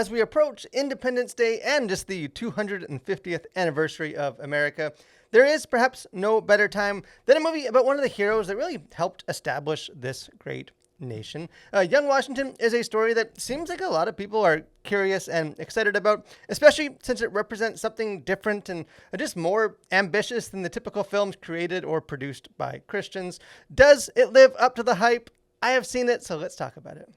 as we approach Independence Day and just the 250th anniversary of America, there is perhaps no better time than a movie about one of the heroes that really helped establish this great nation. Young Washington is a story that seems like a lot of people are curious and excited about, especially since it represents something different and just more ambitious than the typical films created or produced by Christians. Does it live up to the hype? I have seen it, so let's talk about it.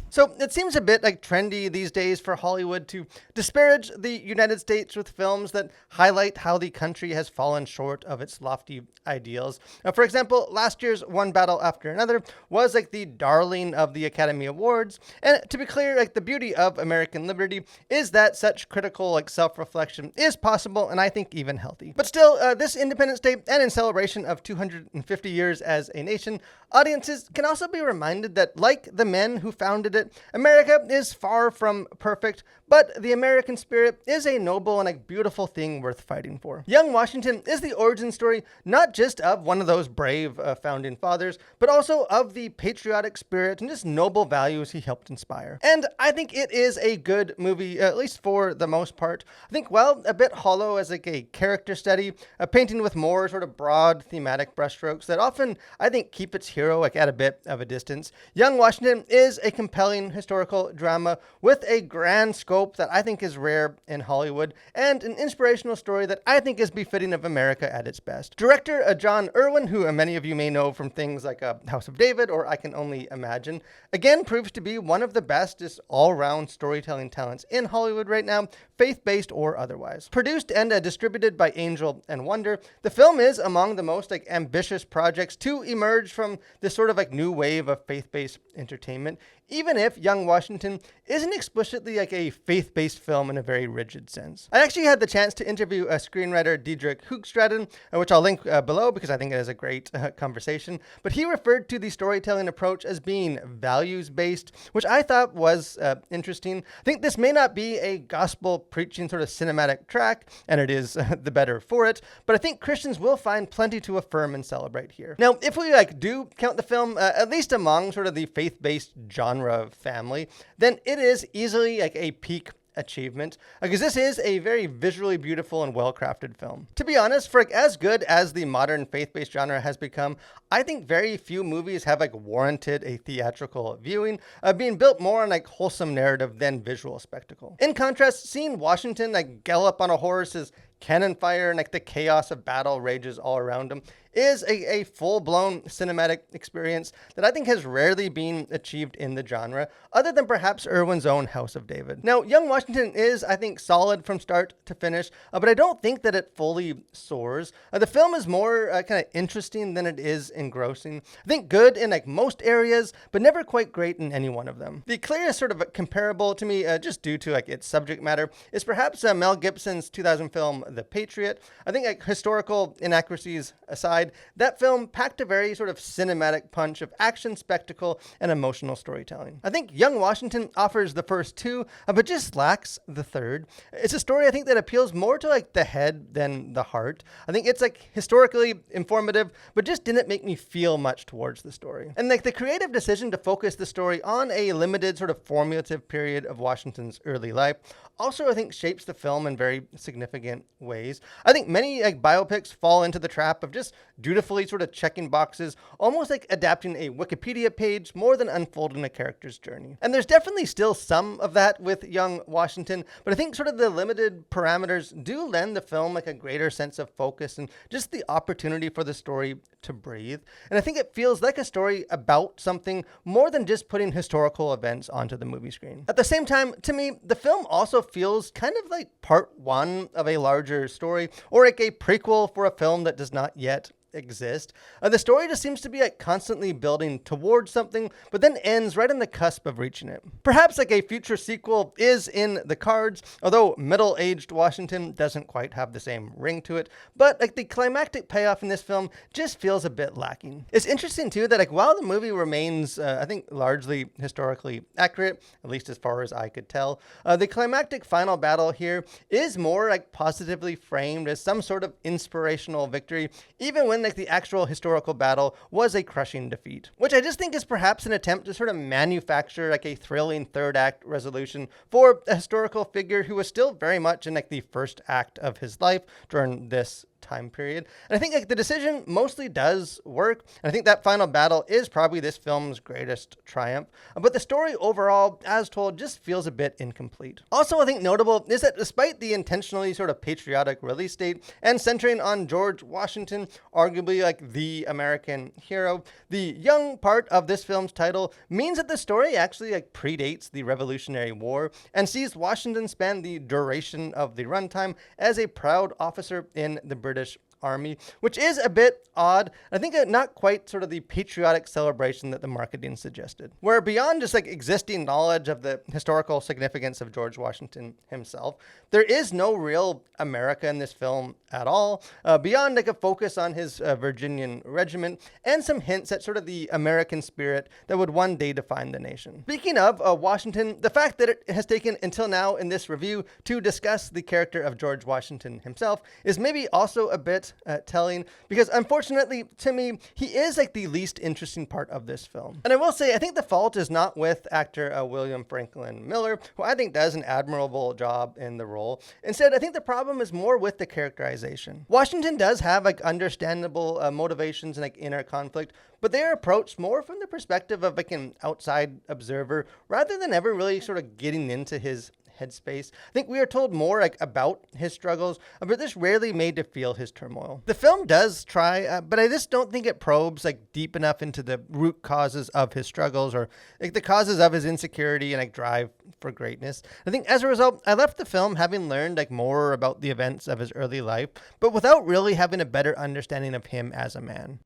So it seems a bit like trendy these days for Hollywood to disparage the United States with films that highlight how the country has fallen short of its lofty ideals. For example, last year's One Battle After Another was like the darling of the Academy Awards. And to be clear, like the beauty of American liberty is that such critical like self-reflection is possible and I think even healthy. But still, this Independence Day and in celebration of 250 years as a nation, audiences can also be reminded that like the men who founded it, America is far from perfect, but the American spirit is a noble and a beautiful thing worth fighting for. Young Washington is the origin story not just of one of those brave founding fathers, but also of the patriotic spirit and just noble values he helped inspire. And I think it is a good movie, at least for the most part. I think, while a bit hollow as like a character study, a painting with more sort of broad thematic brushstrokes that often, I think, keep its hero like at a bit of a distance, Young Washington is a compelling historical drama with a grand scope that I think is rare in Hollywood and an inspirational story that I think is befitting of America at its best. Director John Irwin, who many of you may know from things like House of David or I Can Only Imagine, again proves to be one of the best just all-round storytelling talents in Hollywood right now, faith-based or otherwise. Produced and distributed by Angel and Wonder, the film is among the most like ambitious projects to emerge from this sort of like new wave of faith-based entertainment, even if Young Washington isn't explicitly like a faith-based film in a very rigid sense. I actually had the chance to interview a screenwriter, Diedrich Hoogstraten, which I'll link below because I think it is a great conversation, but he referred to the storytelling approach as being values-based, which I thought was interesting. I think this may not be a gospel preaching sort of cinematic track, and it is the better for it, but I think Christians will find plenty to affirm and celebrate here. Now, if we do count the film, at least among sort of the faith-based genre family, then it is easily like a peak achievement, because this is a very visually beautiful and well-crafted film. To be honest, for as good as the modern faith-based genre has become, I think very few movies have warranted a theatrical viewing, being built more on wholesome narrative than visual spectacle. In contrast, seeing Washington gallop on a horse as cannon fire and the chaos of battle rages all around him is a full-blown cinematic experience that I think has rarely been achieved in the genre, other than perhaps Irwin's own House of David. Now, Young Washington is, I think, solid from start to finish, but I don't think that it fully soars. The film is more kind of interesting than it is engrossing. I think good in most areas, but never quite great in any one of them. The clearest sort of comparable to me, just due to its subject matter, is perhaps Mel Gibson's 2000 film The Patriot. I think historical inaccuracies aside, that film packed a very sort of cinematic punch of action, spectacle, and emotional storytelling. I think Young Washington offers the first two, but just lacks the third. It's a story I think that appeals more to the head than the heart. I think it's historically informative, but just didn't make me feel much towards the story. And the creative decision to focus the story on a limited sort of formative period of Washington's early life also I think shapes the film in very significant ways. I think many biopics fall into the trap of just dutifully sort of checking boxes, almost adapting a Wikipedia page more than unfolding a character's journey. And there's definitely still some of that with Young Washington, but I think sort of the limited parameters do lend the film a greater sense of focus and just the opportunity for the story to breathe. And I think it feels like a story about something more than just putting historical events onto the movie screen. At the same time, to me, the film also feels kind of like part one of a larger story, or a prequel for a film that does not yet exist. The story just seems to be constantly building towards something, but then ends right on the cusp of reaching it. Perhaps a future sequel is in the cards, although middle-aged Washington doesn't quite have the same ring to it, but the climactic payoff in this film just feels a bit lacking. It's interesting too that while the movie remains, I think, largely historically accurate, at least as far as I could tell, the climactic final battle here is more positively framed as some sort of inspirational victory, even when like the actual historical battle was a crushing defeat, which I just think is perhaps an attempt to sort of manufacture like a thrilling third act resolution for a historical figure who was still very much in like the first act of his life during this time period. And I think like the decision mostly does work. And I think that final battle is probably this film's greatest triumph. But the story overall, as told, just feels a bit incomplete. Also, I think notable is that despite the intentionally sort of patriotic release date and centering on George Washington, arguably like the American hero, the young part of this film's title means that the story actually like predates the Revolutionary War and sees Washington spend the duration of the runtime as a proud officer in the British Army, which is a bit odd. I think not quite sort of the patriotic celebration that the marketing suggested. Where beyond just like existing knowledge of the historical significance of George Washington himself, there is no real America in this film at all, beyond like a focus on his Virginian regiment and some hints at sort of the American spirit that would one day define the nation. Speaking of Washington, the fact that it has taken until now in this review to discuss the character of George Washington himself is maybe also a bit telling, because unfortunately to me he is like the least interesting part of this film. And I will say I think the fault is not with actor William Franklin Miller, who I think does an admirable job in the role. Instead, I think the problem is more with the characterization. Washington does have like understandable motivations and like inner conflict, but they are approached more from the perspective of like an outside observer rather than ever really sort of getting into his headspace. I think we are told more like about his struggles, but this rarely made to feel his turmoil. The film does try, but I just don't think it probes like deep enough into the root causes of his struggles or like the causes of his insecurity and like drive for greatness. I think as a result, I left the film having learned like more about the events of his early life, but without really having a better understanding of him as a man.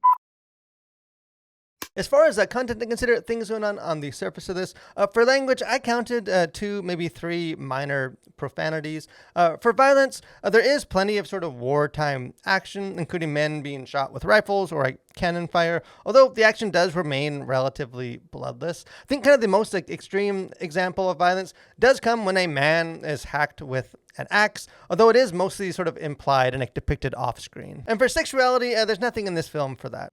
As far as content to consider, things going on the surface of this, for language, I counted 2, maybe 3 minor profanities. For violence, there is plenty of sort of wartime action, including men being shot with rifles or like cannon fire, although the action does remain relatively bloodless. I think kind of the most like extreme example of violence does come when a man is hacked with an axe, although it is mostly sort of implied and like depicted off screen. And for sexuality, there's nothing in this film for that.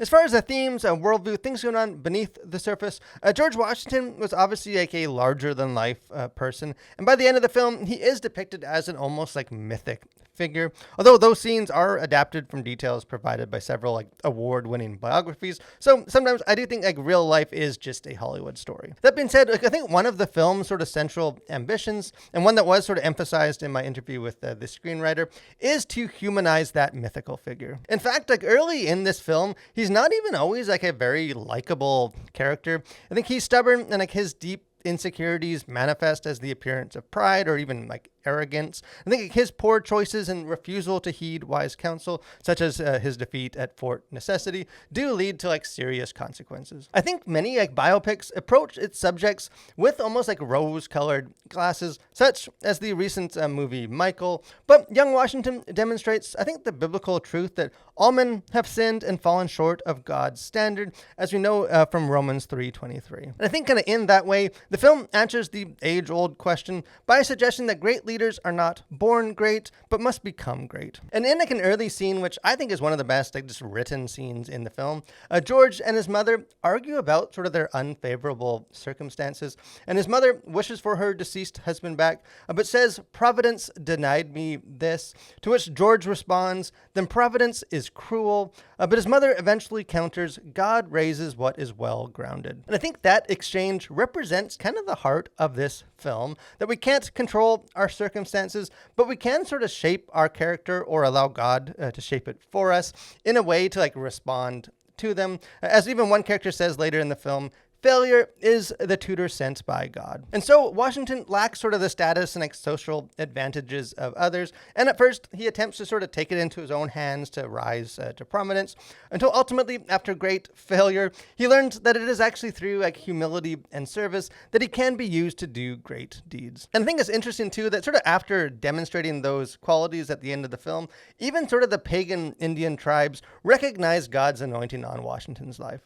As far as the themes and worldview, things going on beneath the surface, George Washington was obviously like a larger-than-life person, and by the end of the film, he is depicted as an almost like mythic figure, although those scenes are adapted from details provided by several like award-winning biographies, so sometimes I do think like real life is just a Hollywood story. That being said, like, I think one of the film's sort of central ambitions, and one that was sort of emphasized in my interview with the screenwriter, is to humanize that mythical figure. In fact, like early in this film, he's not even always like a very likable character. I think he's stubborn and like his deep insecurities manifest as the appearance of pride or even like arrogance. I think his poor choices and refusal to heed wise counsel, such as his defeat at Fort Necessity, do lead to like serious consequences. I think many like biopics approach its subjects with almost like rose-colored glasses, such as the recent movie Michael. But young Washington demonstrates, I think, the biblical truth that all men have sinned and fallen short of God's standard, as we know from Romans 3:23. And I think kind of in that way, the film answers the age-old question by suggesting that great leaders are not born great, but must become great. And in like an early scene, which I think is one of the best like just written scenes in the film, George and his mother argue about sort of their unfavorable circumstances, and his mother wishes for her deceased husband back, but says, "Providence denied me this," to which George responds, "Then Providence is cruel," but his mother eventually counters, "God raises what is well grounded." And I think that exchange represents kind of the heart of this film, that we can't control our circumstances, but we can sort of shape our character or allow God to shape it for us in a way to like respond to them. As even one character says later in the film, failure is the tutor sent by God. And so Washington lacks sort of the status and like social advantages of others. And at first he attempts to sort of take it into his own hands to rise to prominence, until ultimately, after great failure, he learns that it is actually through like humility and service that he can be used to do great deeds. And I think it's interesting too that sort of after demonstrating those qualities at the end of the film, even sort of the pagan Indian tribes recognize God's anointing on Washington's life.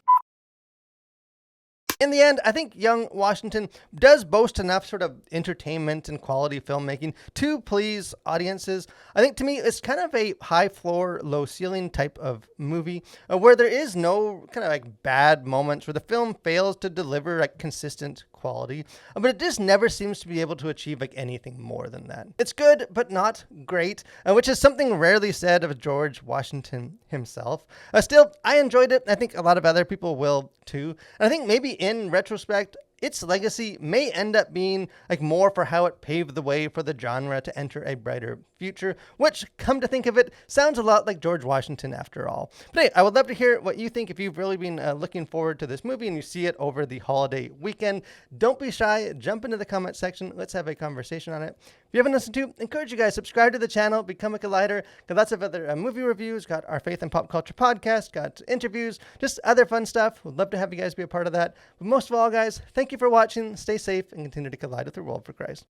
In the end, I think young Washington does boast enough sort of entertainment and quality filmmaking to please audiences. I think to me, it's kind of a high floor, low ceiling type of movie where there is no kind of like bad moments where the film fails to deliver like consistent quality, but it just never seems to be able to achieve like anything more than that. It's good, but not great, which is something rarely said of George Washington himself. Still, I enjoyed it. I think a lot of other people will too. And I think maybe in retrospect, its legacy may end up being like more for how it paved the way for the genre to enter a brighter future, which, come to think of it, sounds a lot like George Washington after all. But hey, I would love to hear what you think if you've really been looking forward to this movie and you see it over the holiday weekend. Don't be shy. Jump into the comment section. Let's have a conversation on it. If you haven't listened to, encourage you guys, subscribe to the channel, become a collider. Got lots of other movie reviews, got our Faith and Pop Culture podcast, got interviews, just other fun stuff. Would love to have you guys be a part of that. But most of all, guys, thank you for watching. Stay safe and continue to collide with the world for Christ.